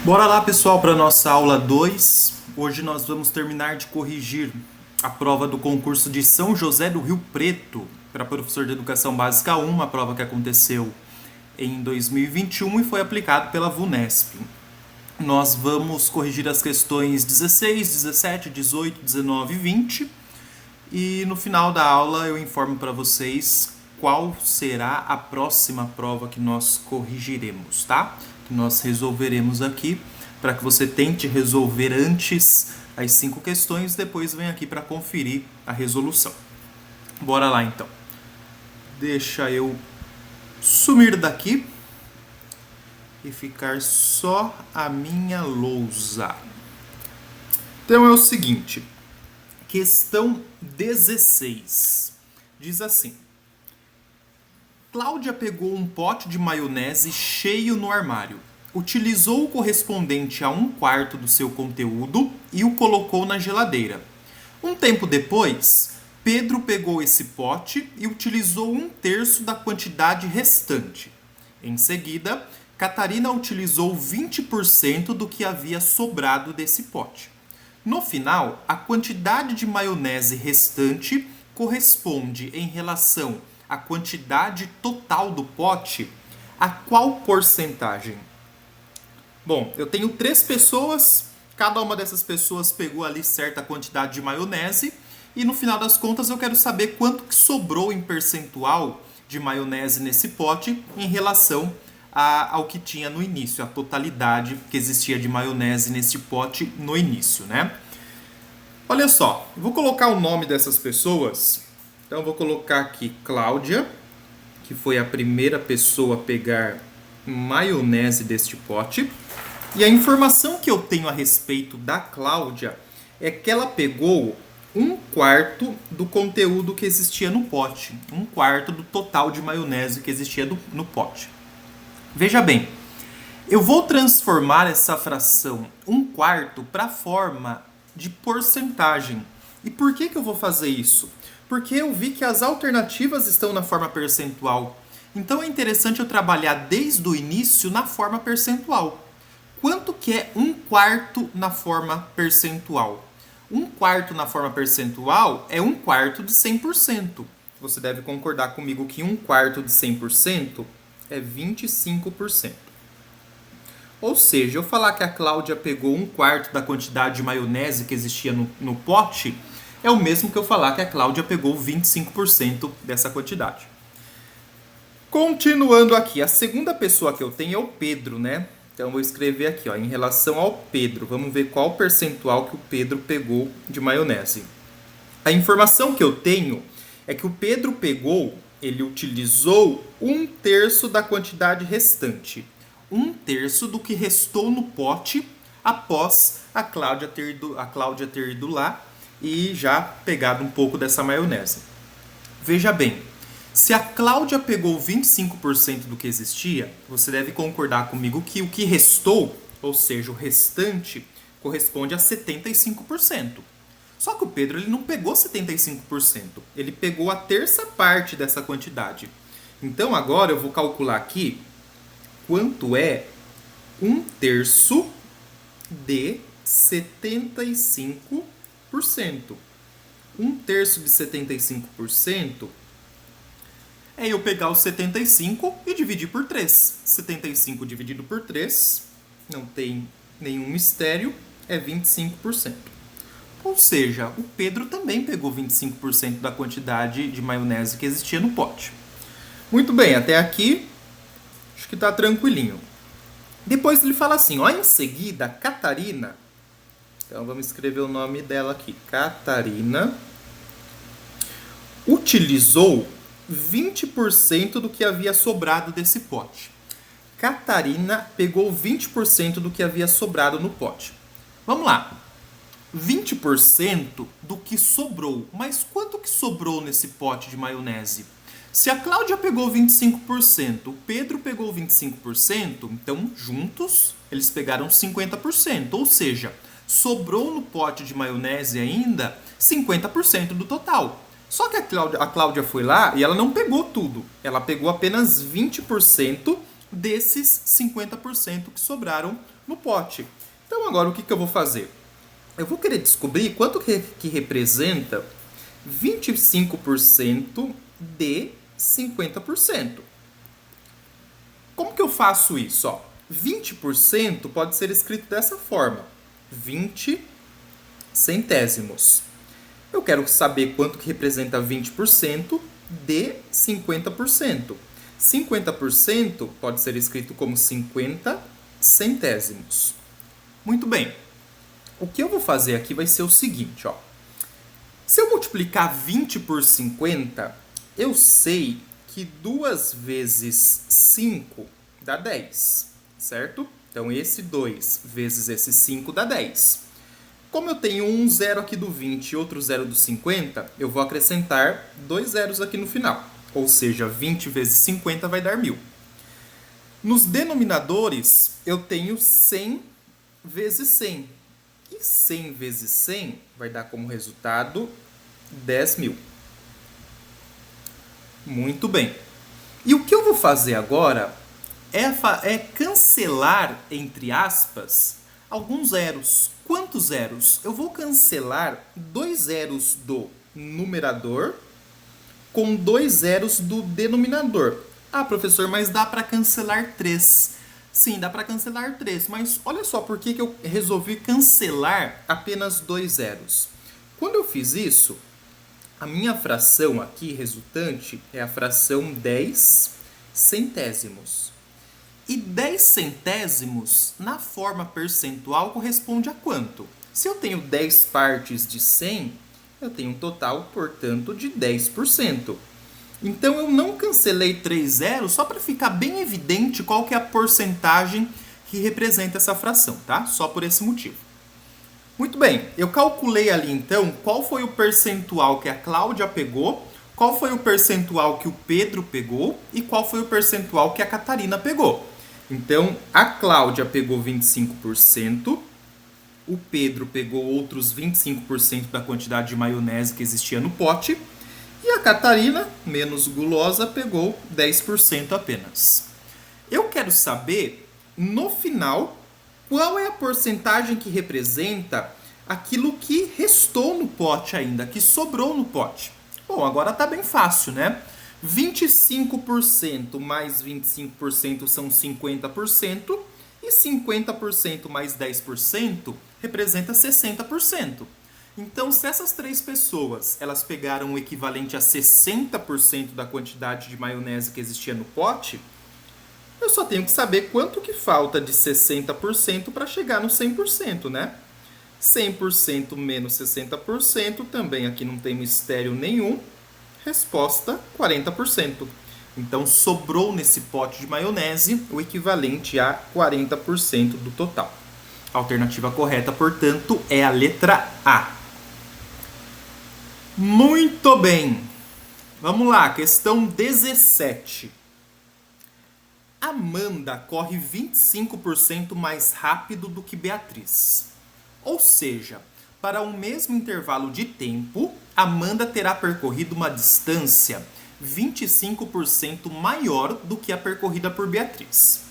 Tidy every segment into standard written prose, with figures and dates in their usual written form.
Bora lá, pessoal, para nossa aula 2. Hoje nós vamos terminar de corrigir a prova do concurso de São José do Rio Preto para professor de Educação Básica 1, uma prova que aconteceu em 2021 e foi aplicado pela VUNESP. Nós vamos corrigir as questões 16, 17, 18, 19 e 20 e no final da aula eu informo para vocês qual será a próxima prova que nós corrigiremos, tá? Que nós resolveremos aqui, para que você tente resolver antes as 5 questões, depois vem aqui para conferir a resolução. Bora lá então. Deixa eu sumir daqui e ficar só a minha lousa. Então é o seguinte, questão 16. Diz assim: Cláudia pegou um pote de maionese cheio no armário, utilizou o correspondente a 1/4 do seu conteúdo e o colocou na geladeira. Um tempo depois, Pedro pegou esse pote e utilizou 1/3 da quantidade restante. Em seguida, Catarina utilizou 20% do que havia sobrado desse pote. No final, a quantidade de maionese restante corresponde em relação à quantidade total do pote a qual porcentagem? Bom, eu tenho 3 pessoas, cada uma dessas pessoas pegou ali certa quantidade de maionese e no final das contas eu quero saber quanto que sobrou em percentual de maionese nesse pote em relação ao que tinha no início, a totalidade que existia de maionese nesse pote no início, né? Olha só, eu vou colocar o nome dessas pessoas. Então eu vou colocar aqui Cláudia, que foi a primeira pessoa a pegar maionese deste pote. E a informação que eu tenho a respeito da Cláudia é que ela pegou 1/4 do conteúdo que existia no pote. 1/4 do total de maionese que existia no pote. Veja bem, eu vou transformar essa fração 1/4 para a forma de porcentagem. E por que eu vou fazer isso? Porque eu vi que as alternativas estão na forma percentual. Então é interessante eu trabalhar desde o início na forma percentual. Quanto que é 1/4 na forma percentual? 1/4 na forma percentual é 1/4 de 100%. Você deve concordar comigo que 1/4 de 100% é 25%. Ou seja, eu falar que a Cláudia pegou 1/4 da quantidade de maionese que existia no pote, é o mesmo que eu falar que a Cláudia pegou 25% dessa quantidade. Continuando aqui, a segunda pessoa que eu tenho é o Pedro, né? Então eu vou escrever aqui, ó, em relação ao Pedro. Vamos ver qual o percentual que o Pedro pegou de maionese. A informação que eu tenho é que o Pedro pegou, ele utilizou 1/3 da quantidade restante. 1/3 do que restou no pote após a Cláudia ter ido lá e já pegado um pouco dessa maionese. Veja bem, se a Cláudia pegou 25% do que existia, você deve concordar comigo que o que restou, ou seja, o restante, corresponde a 75%. Só que o Pedro ele não pegou 75%, ele pegou a terça parte dessa quantidade. Então agora eu vou calcular aqui quanto é 1/3 de 75%. 1/3 de 75% é eu pegar os 75 e dividir por 3. 75 dividido por 3, não tem nenhum mistério, é 25%. Ou seja, o Pedro também pegou 25% da quantidade de maionese que existia no pote. Muito bem, até aqui acho que está tranquilinho. Depois ele fala assim, ó, em seguida, Catarina, então vamos escrever o nome dela aqui, Catarina, utilizou 20% do que havia sobrado desse pote. Catarina pegou 20% do que havia sobrado no pote. Vamos lá. 20% do que sobrou. Mas quanto que sobrou nesse pote de maionese? Se a Cláudia pegou 25%, o Pedro pegou 25%, então juntos eles pegaram 50%. Ou seja, sobrou no pote de maionese ainda 50% do total. Só que a Cláudia foi lá e ela não pegou tudo. Ela pegou apenas 20% desses 50% que sobraram no pote. Então agora o que eu vou fazer? Eu vou querer descobrir quanto que representa 25% de 50%. Como que eu faço isso? 20% pode ser escrito dessa forma. 20 centésimos. Eu quero saber quanto que representa 20% de 50%. 50% pode ser escrito como 50 centésimos. Muito bem. O que eu vou fazer aqui vai ser o seguinte, Se eu multiplicar 20 por 50, eu sei que 2 vezes 5 dá 10, certo? Então, esse 2 vezes esse 5 dá 10. Como eu tenho um zero aqui do 20 e outro zero do 50, eu vou acrescentar 2 zeros aqui no final. Ou seja, 20 vezes 50 vai dar 1000. Nos denominadores, eu tenho 100 vezes 100. E 100 vezes 100 vai dar como resultado 10.000. Muito bem. E o que eu vou fazer agora é cancelar, entre aspas, alguns zeros. Quantos zeros? Eu vou cancelar 2 zeros do numerador com 2 zeros do denominador. Ah, professor, mas dá para cancelar 3. Sim, dá para cancelar 3, mas olha só por que eu resolvi cancelar apenas 2 zeros. Quando eu fiz isso, a minha fração aqui resultante é a fração 10 centésimos. E 10 centésimos, na forma percentual, corresponde a quanto? Se eu tenho 10 partes de 100, eu tenho um total, portanto, de 10%. Então, eu não cancelei 3 zeros só para ficar bem evidente qual que é a porcentagem que representa essa fração, tá? Só por esse motivo. Muito bem, eu calculei ali, então, qual foi o percentual que a Cláudia pegou, qual foi o percentual que o Pedro pegou e qual foi o percentual que a Catarina pegou. Então, a Cláudia pegou 25%, o Pedro pegou outros 25% da quantidade de maionese que existia no pote, e a Catarina, menos gulosa, pegou 10% apenas. Eu quero saber, no final, qual é a porcentagem que representa aquilo que restou no pote ainda, que sobrou no pote. Bom, agora tá bem fácil, né? 25% mais 25% são 50%, e 50% mais 10% representa 60%. Então, se essas 3 pessoas elas pegaram o equivalente a 60% da quantidade de maionese que existia no pote, eu só tenho que saber quanto que falta de 60% para chegar no 100%, né? 100% menos 60%, também aqui não tem mistério nenhum. Resposta, 40%. Então, sobrou nesse pote de maionese o equivalente a 40% do total. A alternativa correta, portanto, é a letra A. Muito bem. Vamos lá, questão 17. Amanda corre 25% mais rápido do que Beatriz. Ou seja, para o mesmo intervalo de tempo, Amanda terá percorrido uma distância 25% maior do que a percorrida por Beatriz.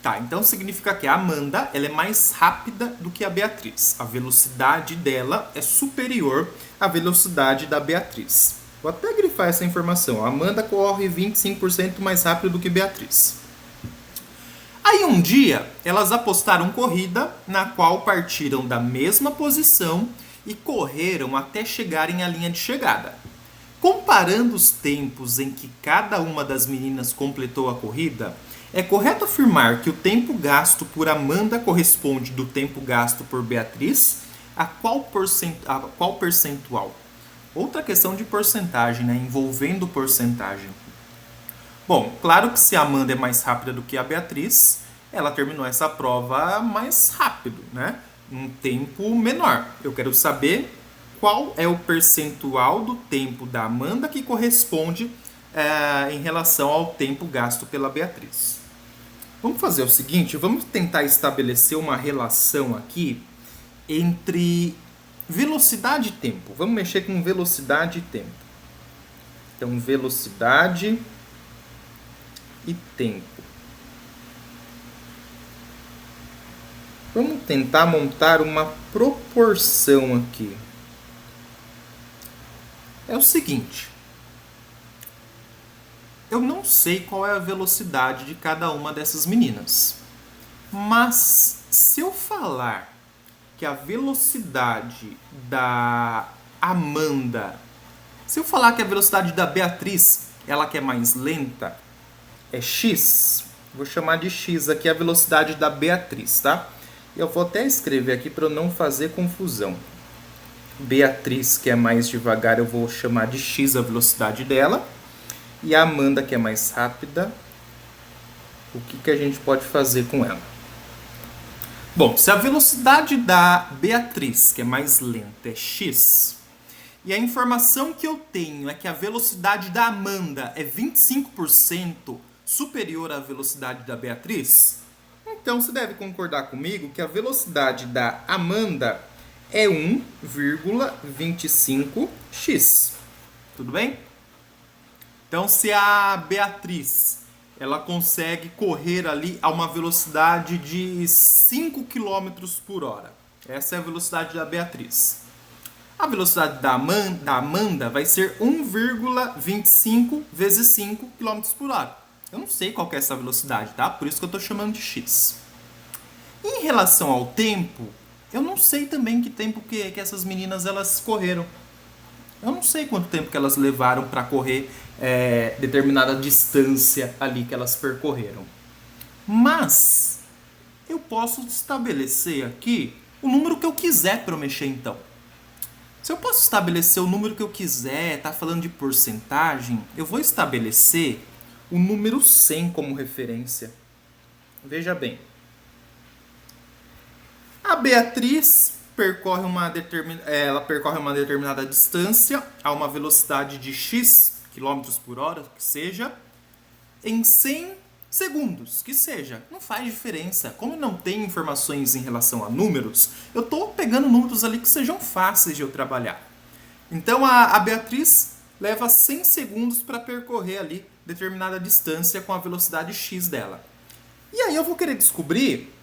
Tá, então significa que a Amanda ela é mais rápida do que a Beatriz. A velocidade dela é superior à velocidade da Beatriz. Vou até grifar essa informação. A Amanda corre 25% mais rápido do que Beatriz. Aí um dia, elas apostaram corrida na qual partiram da mesma posição e correram até chegarem à linha de chegada. Comparando os tempos em que cada uma das meninas completou a corrida, é correto afirmar que o tempo gasto por Amanda corresponde do tempo gasto por Beatriz a qual percentual? Outra questão de porcentagem, né? Envolvendo porcentagem. Bom, claro que se a Amanda é mais rápida do que a Beatriz, ela terminou essa prova mais rápido, né? Um tempo menor. Eu quero saber qual é o percentual do tempo da Amanda que corresponde em relação ao tempo gasto pela Beatriz. Vamos fazer o seguinte, vamos tentar estabelecer uma relação aqui entre velocidade e tempo. Vamos mexer com velocidade e tempo. Então, velocidade e tempo. Vamos tentar montar uma proporção aqui. É o seguinte, eu não sei qual é a velocidade de cada uma dessas meninas, mas se eu falar que a velocidade da Amanda, se eu falar que a velocidade da Beatriz, ela que é mais lenta, é x, vou chamar de x aqui a velocidade da Beatriz, tá? Eu vou até escrever aqui para eu não fazer confusão. Beatriz, que é mais devagar, eu vou chamar de x a velocidade dela. E a Amanda, que é mais rápida, o que a gente pode fazer com ela? Bom, se a velocidade da Beatriz, que é mais lenta, é x, e a informação que eu tenho é que a velocidade da Amanda é 25% superior à velocidade da Beatriz, então você deve concordar comigo que a velocidade da Amanda é 1,25x. Tudo bem? Então, se a Beatriz ela consegue correr ali a uma velocidade de 5 km por hora, essa é a velocidade da Beatriz. A velocidade da Amanda vai ser 1,25 vezes 5 km por hora. Eu não sei qual que é essa velocidade, tá? Por isso que eu estou chamando de x. Em relação ao tempo, eu não sei também que tempo que essas meninas elas correram. Eu não sei quanto tempo que elas levaram para correr determinada distância ali que elas percorreram. Mas eu posso estabelecer aqui o número que eu quiser para eu mexer então. Se eu posso estabelecer o número que eu quiser, tá falando de porcentagem, eu vou estabelecer o número 100 como referência. Veja bem. A Beatriz percorre uma determinada distância a uma velocidade de x km por hora, que seja, em 100 segundos, que seja. Não faz diferença. Como não tem informações em relação a números, eu estou pegando números ali que sejam fáceis de eu trabalhar. Então a Beatriz leva 100 segundos para percorrer ali determinada distância com a velocidade x dela. E aí eu vou querer descobrir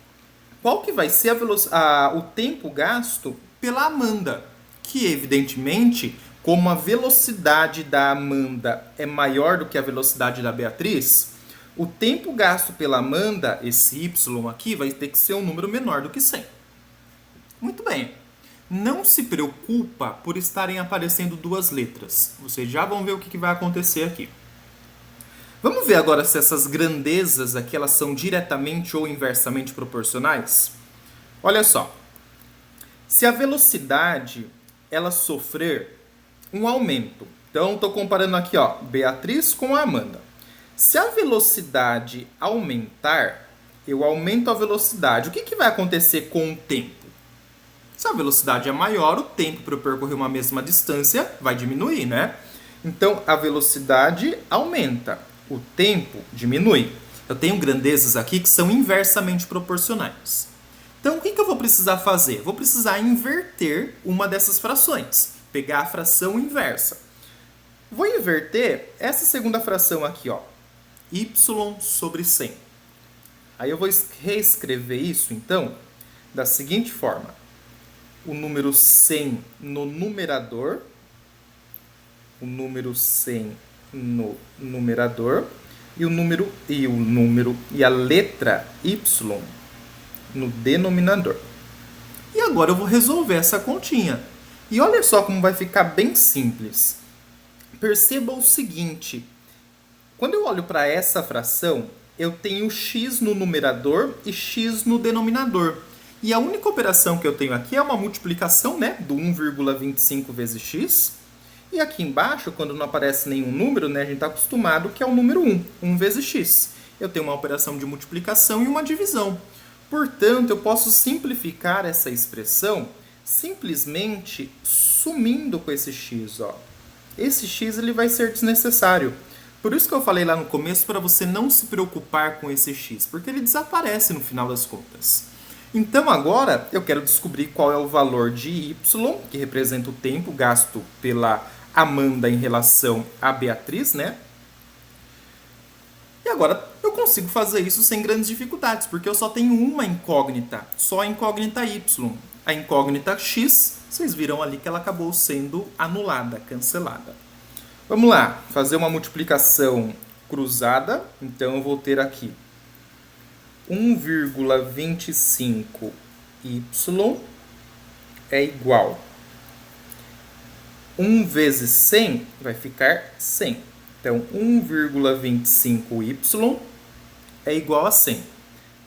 qual que vai ser o tempo gasto pela Amanda, que evidentemente, como a velocidade da Amanda é maior do que a velocidade da Beatriz, o tempo gasto pela Amanda, esse y aqui, vai ter que ser um número menor do que 100. Muito bem. Não se preocupa por estarem aparecendo duas letras. Vocês já vão ver o que vai acontecer aqui. Vamos ver agora se essas grandezas aqui elas são diretamente ou inversamente proporcionais? Olha só. Se a velocidade ela sofrer um aumento. Então, estou comparando aqui, ó, Beatriz com a Amanda. Se a velocidade aumentar, eu aumento a velocidade. O que vai acontecer com o tempo? Se a velocidade é maior, o tempo para eu percorrer uma mesma distância vai diminuir, né? Então, a velocidade aumenta, o tempo diminui. Eu tenho grandezas aqui que são inversamente proporcionais. Então, o que eu vou precisar fazer? Vou precisar inverter uma dessas frações. Pegar a fração inversa. Vou inverter essa segunda fração aqui, ó. Y sobre 100. Aí eu vou reescrever isso, então, da seguinte forma. O número 100 no numerador. O número 100 no numerador. E a letra Y no denominador. E agora eu vou resolver essa continha. E olha só como vai ficar bem simples. Perceba o seguinte. Quando eu olho para essa fração, eu tenho x no numerador e x no denominador. E a única operação que eu tenho aqui é uma multiplicação, né, do 1,25 vezes x. E aqui embaixo, quando não aparece nenhum número, né, a gente está acostumado que é o número 1, 1 vezes x. Eu tenho uma operação de multiplicação e uma divisão. Portanto, eu posso simplificar essa expressão simplesmente sumindo com esse x. Ó. Esse x ele vai ser desnecessário. Por isso que eu falei lá no começo para você não se preocupar com esse x, porque ele desaparece no final das contas. Então agora eu quero descobrir qual é o valor de y, que representa o tempo gasto pela Amanda em relação à Beatriz, né? E Agora, eu consigo fazer isso sem grandes dificuldades, porque eu só tenho uma incógnita, só a incógnita y. A incógnita x, vocês viram ali que ela acabou sendo anulada, cancelada. Vamos lá, fazer uma multiplicação cruzada. Então, eu vou ter aqui 1,25y é igual 1 vezes 100 vai ficar 100. Então, 1,25y é igual a 100.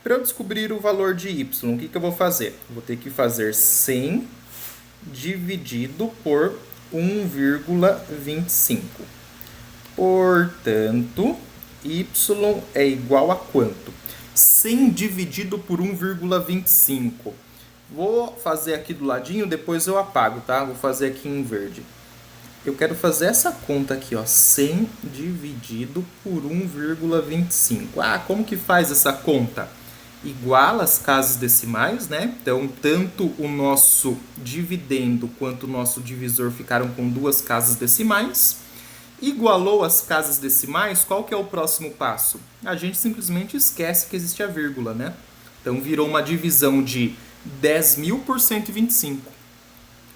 Para eu descobrir o valor de y, o que eu vou fazer? Eu vou ter que fazer 100 dividido por 1,25. Portanto, y é igual a quanto? 100 dividido por 1,25. Vou fazer aqui do ladinho, depois eu apago, tá? Vou fazer aqui em verde. Eu quero fazer essa conta aqui, ó, 100 dividido por 1,25. Ah, como que faz essa conta? Iguala as casas decimais, né? Então, tanto o nosso dividendo quanto o nosso divisor ficaram com duas casas decimais. Igualou as casas decimais, qual que é o próximo passo? A gente simplesmente esquece que existe a vírgula, né? Então, virou uma divisão de 10.000 por 125.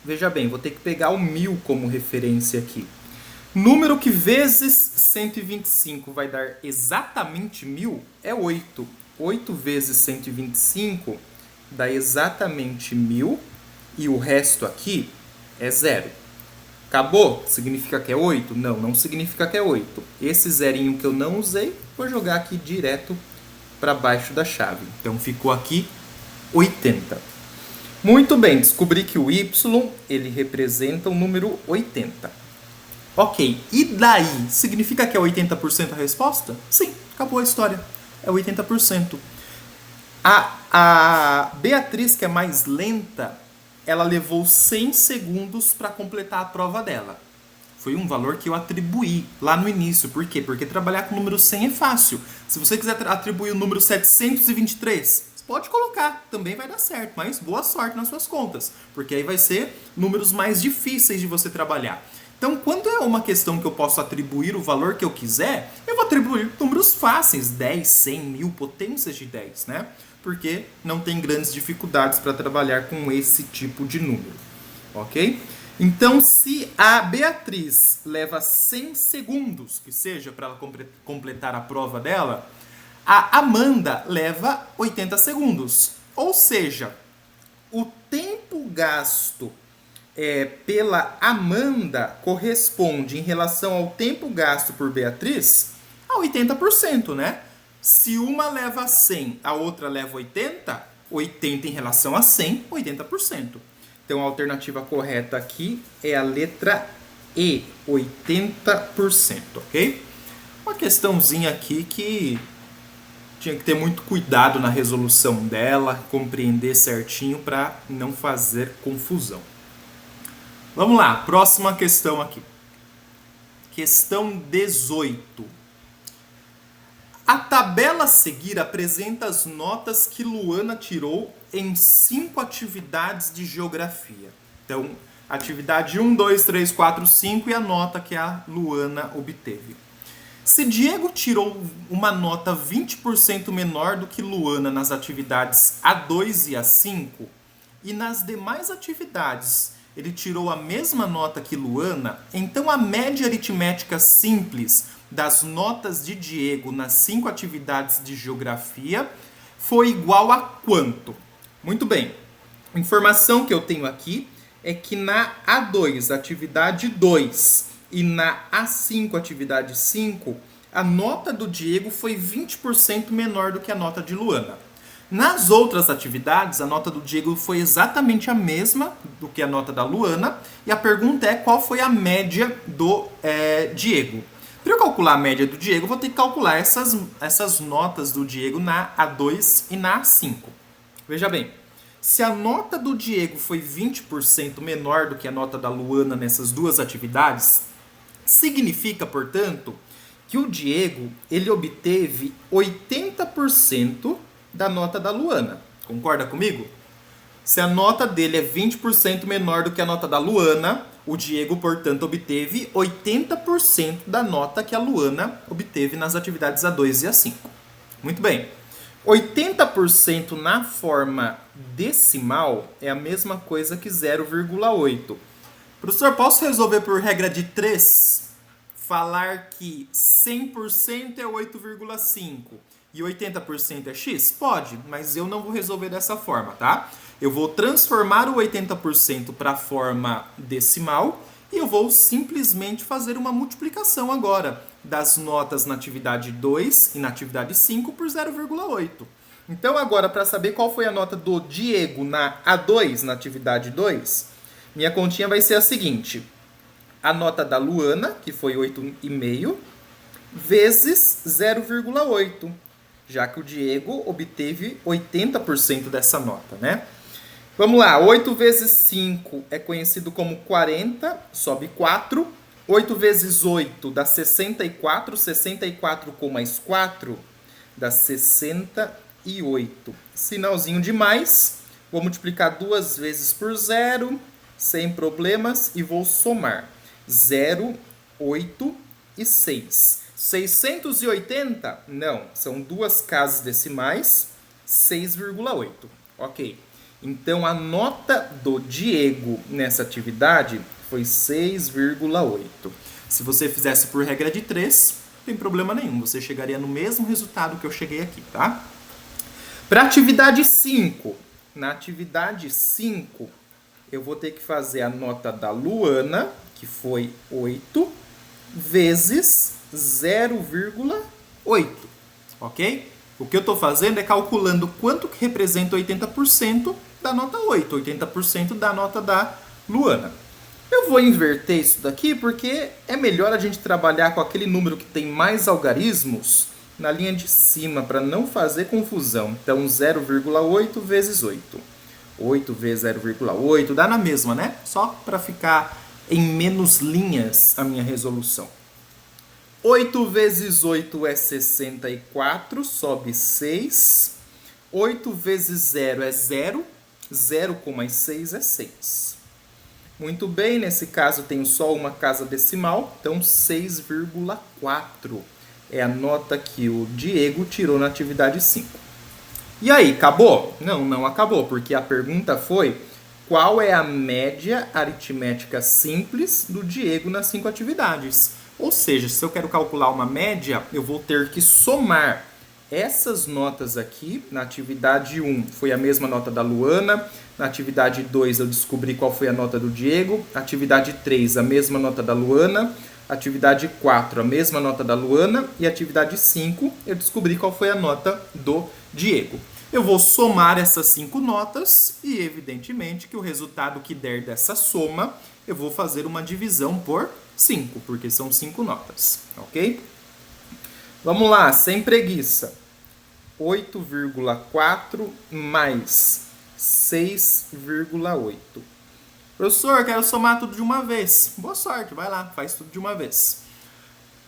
Veja bem, vou ter que pegar o 1000 como referência aqui. Número que vezes 125 vai dar exatamente 1000 é 8. 8 vezes 125 dá exatamente 1000 e o resto aqui é 0. Acabou? Significa que é 8? Não, não significa que é 8. Esse zerinho que eu não usei, vou jogar aqui direto para baixo da chave. Então ficou aqui 80. Muito bem, descobri que o y ele representa o número 80. Ok, e daí? Significa que é 80% a resposta? Sim, acabou a história. É 80%. A Beatriz, que é mais lenta, ela levou 100 segundos para completar a prova dela. Foi um valor que eu atribuí lá no início. Por quê? Porque trabalhar com o número 100 é fácil. Se você quiser atribuir o número 723, pode colocar, também vai dar certo, mas boa sorte nas suas contas, porque aí vai ser números mais difíceis de você trabalhar. Então, quando é uma questão que eu posso atribuir o valor que eu quiser, eu vou atribuir números fáceis, 10, 100, 1000, potências de 10, né? Porque não tem grandes dificuldades para trabalhar com esse tipo de número, ok? Então, se a Beatriz leva 100 segundos, que seja, para ela completar a prova dela, a Amanda leva 80 segundos. Ou seja, o tempo gasto pela Amanda corresponde, em relação ao tempo gasto por Beatriz, a 80%, né? Se uma leva 100, a outra leva 80, 80 em relação a 100, 80%. Então, a alternativa correta aqui é a letra E, 80%, ok? Uma questãozinha aqui que tinha que ter muito cuidado na resolução dela, compreender certinho para não fazer confusão. Vamos lá, próxima questão aqui. Questão 18. A tabela a seguir apresenta as notas que Luana tirou em 5 atividades de geografia. Então, atividade 1, 2, 3, 4, 5 e a nota que a Luana obteve. Se Diego tirou uma nota 20% menor do que Luana nas atividades A2 e A5, e nas demais atividades ele tirou a mesma nota que Luana, então a média aritmética simples das notas de Diego nas 5 atividades de geografia foi igual a quanto? Muito bem, a informação que eu tenho aqui é que na A2, atividade 2, e na A5, atividade 5, a nota do Diego foi 20% menor do que a nota de Luana. Nas outras atividades, a nota do Diego foi exatamente a mesma do que a nota da Luana, e a pergunta é qual foi a média do Diego. Para eu calcular a média do Diego, eu vou ter que calcular essas notas do Diego na A2 e na A5. Veja bem, se a nota do Diego foi 20% menor do que a nota da Luana nessas duas atividades, significa, portanto, que o Diego ele obteve 80% da nota da Luana. Concorda comigo? Se a nota dele é 20% menor do que a nota da Luana, O Diego, portanto, obteve 80% da nota que a Luana obteve nas atividades A2 e A5. Muito bem. 80% na forma decimal é a mesma coisa que 0,8. Professor, posso resolver por regra de 3? Falar que 100% é 8,5 e 80% é x? Pode, mas eu não vou resolver dessa forma, tá? Eu vou transformar o 80% para a forma decimal e eu vou simplesmente fazer uma multiplicação agora das notas na atividade 2 e na atividade 5 por 0,8. Então agora, para saber qual foi a nota do Diego na A2, na atividade 2, minha continha vai ser a seguinte: a nota da Luana, que foi 8,5, vezes 0,8, já que o Diego obteve 80% dessa nota, né? Vamos lá, 8 vezes 5 é conhecido como 40, sobe 4. 8 vezes 8 dá 64, 64 com mais 4 dá 68. Sinalzinho de mais, vou multiplicar 2 vezes por 0, sem problemas, e vou somar. 0, 8 e 6. 680? Não, são duas casas decimais, 6,8. Ok. Então, a nota do Diego nessa atividade foi 6,8. Se você fizesse por regra de 3, não tem problema nenhum. Você chegaria no mesmo resultado que eu cheguei aqui, tá? Para a atividade 5. Na atividade 5, eu vou ter que fazer a nota da Luana, que foi 8, vezes 0,8. Ok? O que eu estou fazendo é calculando quanto que representa 80% da nota 8, 80% da nota da Luana. Eu vou inverter isso daqui porque é melhor a gente trabalhar com aquele número que tem mais algarismos na linha de cima, para não fazer confusão. Então, 0,8 vezes 8. 8 vezes 0,8 dá na mesma, né? Só para ficar em menos linhas a minha resolução. 8 vezes 8 é 64, sobe 6. 8 vezes 0 é 0. 0 com mais 6 é 6. Muito bem, nesse caso tenho só uma casa decimal, então 6,4 é a nota que o Diego tirou na atividade 5. E aí, acabou? Não, não acabou, porque a pergunta foi: qual é a média aritmética simples do Diego nas 5 atividades? Ou seja, se eu quero calcular uma média, eu vou ter que somar essas notas aqui. Na atividade 1 foi a mesma nota da Luana, na atividade 2 eu descobri qual foi a nota do Diego, atividade 3 a mesma nota da Luana, atividade 4 a mesma nota da Luana e atividade 5 eu descobri qual foi a nota do Diego. Eu vou somar essas 5 notas e evidentemente que o resultado que der dessa soma eu vou fazer uma divisão por 5, porque são 5 notas, ok? Vamos lá, sem preguiça. 8,4 mais 6,8. Professor, quero somar tudo de uma vez. Boa sorte, vai lá, faz tudo de uma vez.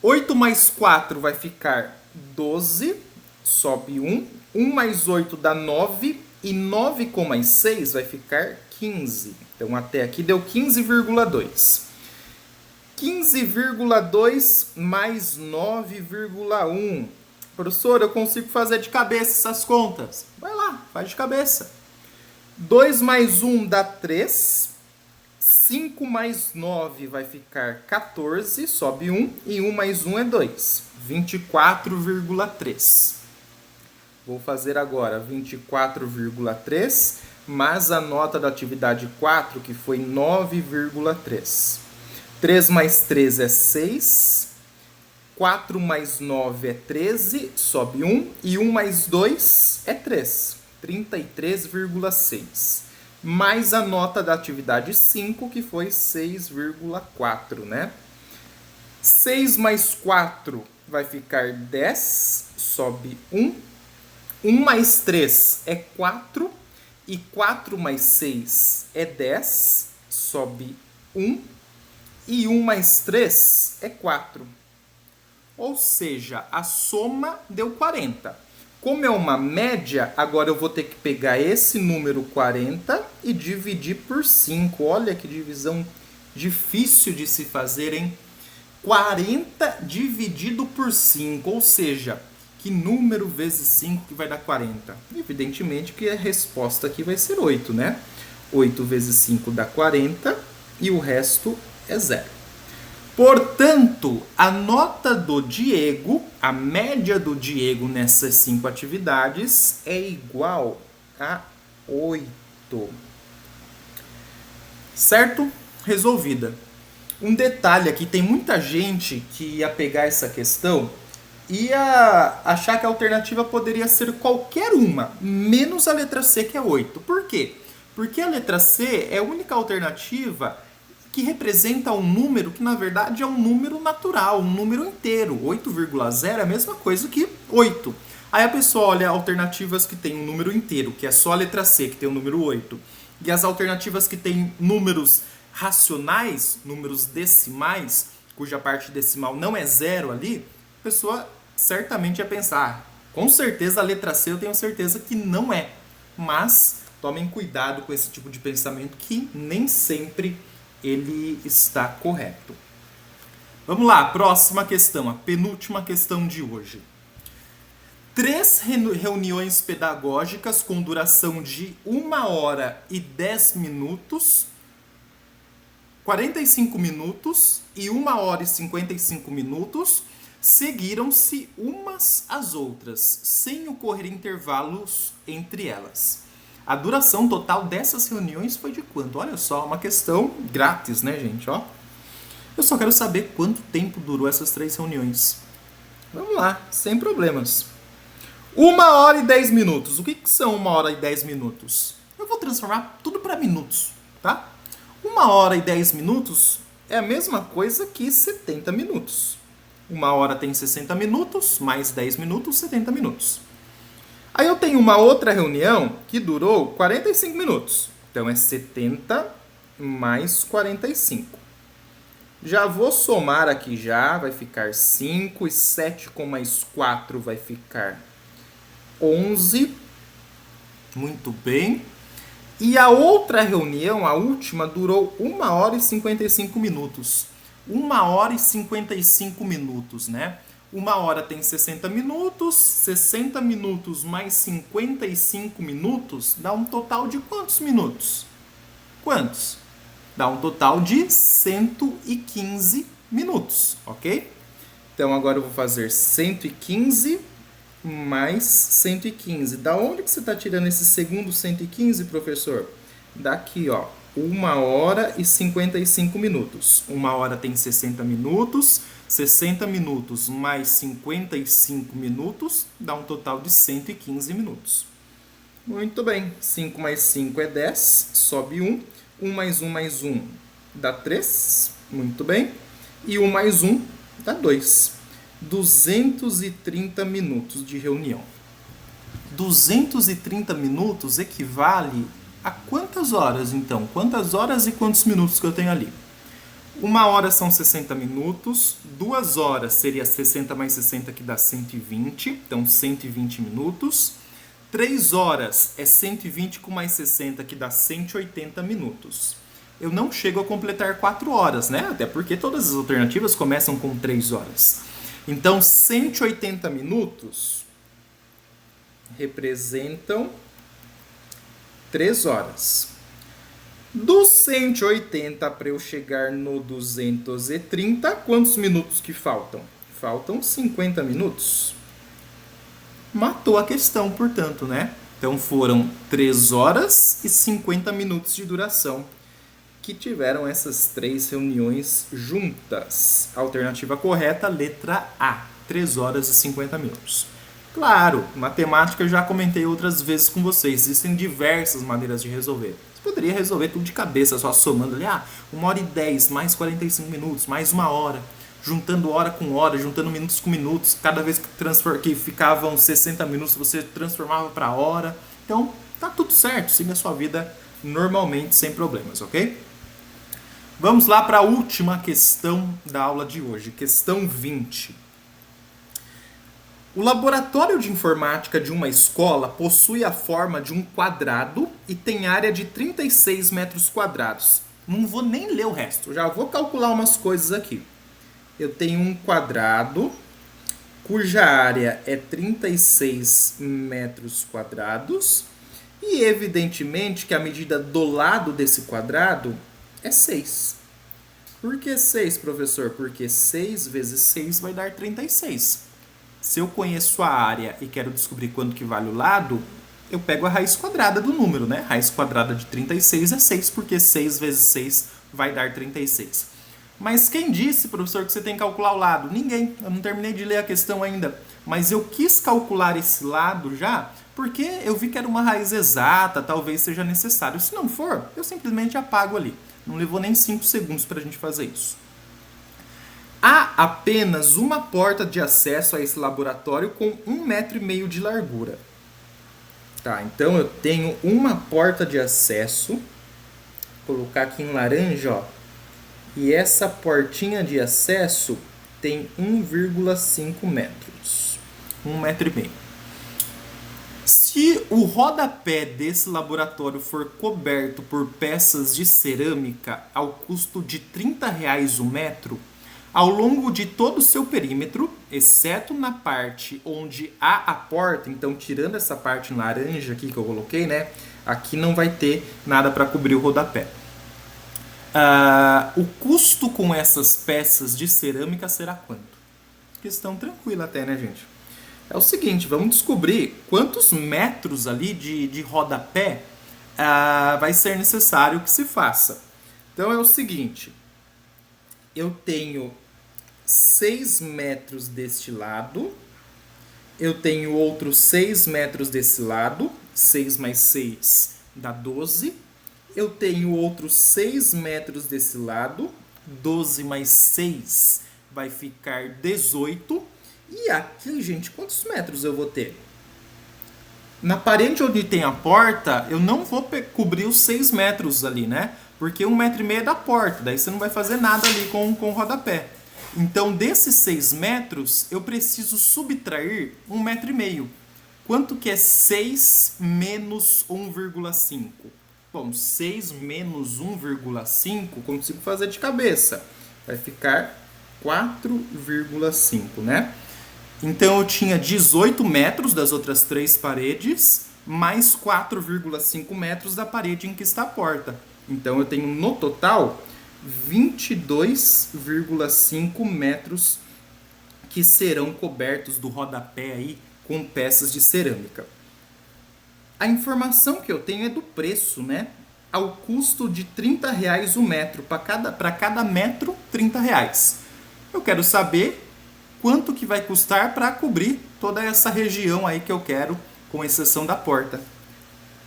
8 mais 4 vai ficar 12, sobe 1. 1 mais 8 dá 9, e 9 com mais 6 vai ficar 15. Então, até aqui deu 15,2. 15,2 mais 9,1. Professor, eu consigo fazer de cabeça essas contas. Vai lá, faz de cabeça. 2 mais 1 dá 3. 5 mais 9 vai ficar 14, sobe 1. E 1 mais 1 é 2. 24,3. Vou fazer agora 24,3, mais a nota da atividade 4, que foi 9,3. 3 mais 3 é 6. 4 mais 9 é 13, sobe 1. E 1 mais 2 é 3, 33,6. Mais a nota da atividade 5, que foi 6,4, né? 6 mais 4 vai ficar 10, sobe 1. 1 mais 3 é 4. E 4 mais 6 é 10, sobe 1. E 1 mais 3 é 4. Ou seja, a soma deu 40. Como é uma média, agora eu vou ter que pegar esse número 40 e dividir por 5. Olha que divisão difícil de se fazer, hein? 40 dividido por 5, ou seja, que número vezes 5 que vai dar 40? Evidentemente que a resposta aqui vai ser 8, né? 8 vezes 5 dá 40 e o resto é 0. Portanto, a nota do Diego, a média do Diego nessas 5 atividades é igual a 8. Certo? Resolvida. Um detalhe aqui, tem muita gente que ia pegar essa questão e ia achar que a alternativa poderia ser qualquer uma, menos a letra C, que é 8. Por quê? Porque a letra C é a única alternativa que representa um número que, na verdade, é um número natural, um número inteiro. 8,0 é a mesma coisa que 8. Aí a pessoa olha alternativas que tem um número inteiro, que é só a letra C, que tem o número 8. E as alternativas que tem números racionais, números decimais, cuja parte decimal não é 0 ali, a pessoa certamente ia pensar, com certeza a letra C eu tenho certeza que não é. Mas tomem cuidado com esse tipo de pensamento que nem sempre ele está correto. Vamos lá, próxima questão, a penúltima questão de hoje. 3 reuniões pedagógicas com duração de 1 hora e 10 minutos, 45 minutos e 1 hora e 55 minutos seguiram-se umas às outras, sem ocorrer intervalos entre elas. A duração total dessas reuniões foi de quanto? Olha só, uma questão grátis, né, gente? Ó. Eu só quero saber quanto tempo durou essas 3 reuniões. Vamos lá, sem problemas. 1 hora e 10 minutos. O que são 1 hora e 10 minutos? Eu vou transformar tudo para minutos, tá? 1 hora e 10 minutos é a mesma coisa que 70 minutos. 1 hora tem 60 minutos, mais 10 minutos, 70 minutos. Aí eu tenho uma outra reunião que durou 45 minutos. Então é 70 mais 45. Já vou somar aqui já, vai ficar 5 e 7 com mais 4 vai ficar 11. Muito bem. E a outra reunião, a última, durou 1 hora e 55 minutos. 1 hora e 55 minutos, né? 1 hora tem 60 minutos, 60 minutos mais 55 minutos dá um total de quantos minutos? Quantos? Dá um total de 115 minutos, ok? Então agora eu vou fazer 115 mais 115. Da onde que você está tirando esse segundo 115, professor? Daqui, ó. 1 hora e 55 minutos. 1 hora tem 60 minutos. 60 minutos mais 55 minutos dá um total de 115 minutos. Muito bem. 5 mais 5 é 10. Sobe 1. 1 mais 1 mais 1 dá 3. Muito bem. E 1 mais 1 dá 2. 230 minutos de reunião. 230 minutos equivale a quantas horas, então? Quantas horas e quantos minutos que eu tenho ali? 1 hora são 60 minutos, 2 horas seria 60 mais 60 que dá 120, então 120 minutos. 3 horas é 120 com mais 60 que dá 180 minutos. Eu não chego a completar 4 horas, né? Até porque todas as alternativas começam com 3 horas. Então, 180 minutos representam 3 horas. Dos 180 para eu chegar no 230, quantos minutos que faltam? Faltam 50 minutos. Matou a questão, portanto, né? Então foram 3 horas e 50 minutos de duração que tiveram essas 3 reuniões juntas. Alternativa correta, letra A, 3 horas e 50 minutos. Claro, matemática eu já comentei outras vezes com vocês, existem diversas maneiras de resolver. Você poderia resolver tudo de cabeça, só somando ali, 1 hora e 10, mais 45 minutos, mais 1 hora, juntando hora com hora, juntando minutos com minutos, cada vez que ficavam 60 minutos você transformava para hora. Então, tá tudo certo, siga a sua vida normalmente, sem problemas, ok? Vamos lá para a última questão da aula de hoje, questão 20. O laboratório de informática de uma escola possui a forma de um quadrado e tem área de 36 metros quadrados. Não vou nem ler o resto, já vou calcular umas coisas aqui. Eu tenho um quadrado, cuja área é 36 metros quadrados. E evidentemente que a medida do lado desse quadrado é 6. Por que 6, professor? Porque 6 vezes 6 vai dar 36. Se eu conheço a área e quero descobrir quanto que vale o lado, eu pego a raiz quadrada do número, né? Raiz quadrada de 36 é 6, porque 6 vezes 6 vai dar 36. Mas quem disse, professor, que você tem que calcular o lado? Ninguém. Eu não terminei de ler a questão ainda. Mas eu quis calcular esse lado já, porque eu vi que era uma raiz exata, talvez seja necessário. Se não for, eu simplesmente apago ali. Não levou nem 5 segundos para a gente fazer isso. Há apenas uma porta de acesso a esse laboratório com 1,5 metro de largura. Tá, então eu tenho uma porta de acesso. Vou colocar aqui em laranja, ó. E essa portinha de acesso tem 1,5 metros. 1,5 metro. Se o rodapé desse laboratório for coberto por peças de cerâmica ao custo de R$30 o metro, ao longo de todo o seu perímetro, exceto na parte onde há a porta, então tirando essa parte laranja aqui que eu coloquei, né? Aqui não vai ter nada para cobrir o rodapé. O custo com essas peças de cerâmica será quanto? Questão tranquila até, né, gente? É o seguinte, vamos descobrir quantos metros ali de rodapé vai ser necessário que se faça. Então é o seguinte, eu tenho 6 metros deste lado, eu tenho outros 6 metros desse lado, 6 mais 6 dá 12, eu tenho outros 6 metros desse lado, 12 mais 6 vai ficar 18. E aqui, gente, quantos metros eu vou ter? Na parede onde tem a porta, eu não vou cobrir os 6 metros ali, né? Porque 1,5 metro é da porta, daí você não vai fazer nada ali com o rodapé. Então, desses 6 metros, eu preciso subtrair 1,5 metro. Quanto que é 6 menos 1,5? Bom, 6 menos 1,5, consigo fazer de cabeça. Vai ficar 4,5, né? Então, eu tinha 18 metros das outras 3 paredes, mais 4,5 metros da parede em que está a porta. Então, eu tenho no total 22,5 metros que serão cobertos do rodapé aí com peças de cerâmica. A informação que eu tenho é do preço, né? Ao custo de R$30 o metro. Para cada metro, R$30. Eu quero saber quanto que vai custar para cobrir toda essa região aí que eu quero, com exceção da porta.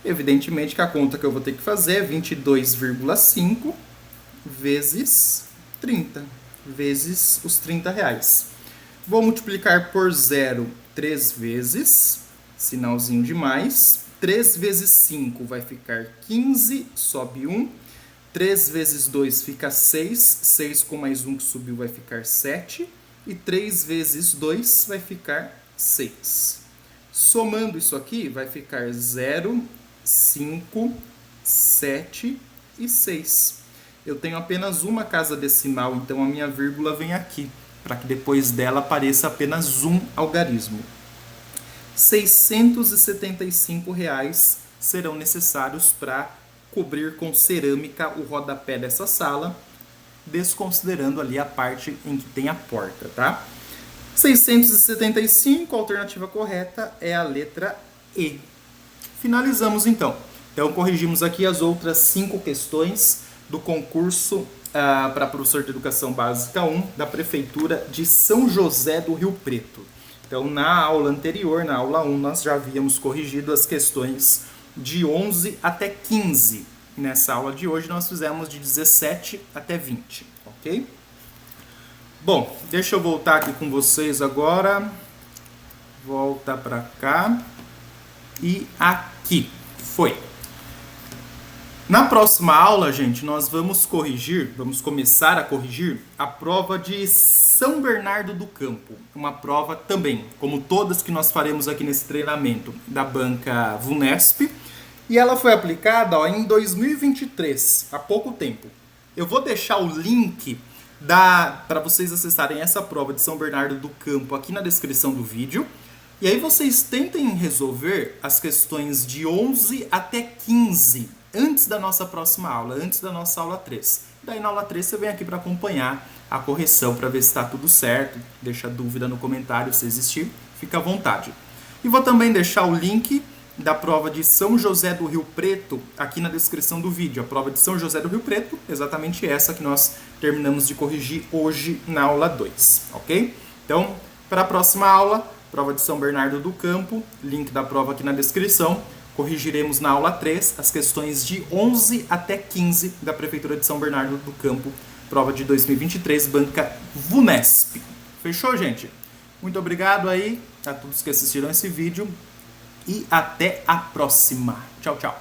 Evidentemente que a conta que eu vou ter que fazer é 22,5 vezes 30, vezes os R$30. Vou multiplicar por 0 3 vezes, sinalzinho de mais. 3 vezes 5 vai ficar 15, sobe 1. 3 vezes 2 fica 6, 6 com mais 1 que subiu vai ficar 7. E 3 vezes 2 vai ficar 6. Somando isso aqui, vai ficar 0, 5, 7 e 6. Eu tenho apenas uma casa decimal, então a minha vírgula vem aqui, para que depois dela apareça apenas um algarismo. R$675 serão necessários para cobrir com cerâmica o rodapé dessa sala, desconsiderando ali a parte em que tem a porta, tá? 675, a alternativa correta é a letra E. Finalizamos então. Então corrigimos aqui as outras 5 questões do concurso para professor de Educação Básica 1 da Prefeitura de São José do Rio Preto. Então na aula anterior, na aula 1, nós já havíamos corrigido as questões de 11 até 15. Nessa aula de hoje nós fizemos de 17 até 20, ok? Bom, deixa eu voltar aqui com vocês agora. Volta para cá. E aqui. Foi. Na próxima aula, gente, nós vamos começar a corrigir a prova de São Bernardo do Campo. Uma prova também, como todas que nós faremos aqui nesse treinamento, da banca VUNESP. E ela foi aplicada em 2023, há pouco tempo. Eu vou deixar o link para vocês acessarem essa prova de São Bernardo do Campo aqui na descrição do vídeo. E aí vocês tentem resolver as questões de 11 até 15 antes da nossa próxima aula, antes da nossa aula 3. Daí na aula 3 você vem aqui para acompanhar a correção para ver se está tudo certo. Deixa dúvida no comentário se existir, fica à vontade. E vou também deixar o link da prova de São José do Rio Preto aqui na descrição do vídeo. A prova de São José do Rio Preto, exatamente essa que nós terminamos de corrigir hoje na aula 2, ok? Então, para a próxima aula, prova de São Bernardo do Campo, link da prova aqui na descrição, corrigiremos na aula 3 as questões de 11 até 15 da Prefeitura de São Bernardo do Campo, prova de 2023, banca VUNESP. Fechou, gente? Muito obrigado aí a todos que assistiram esse vídeo e até a próxima. Tchau, tchau.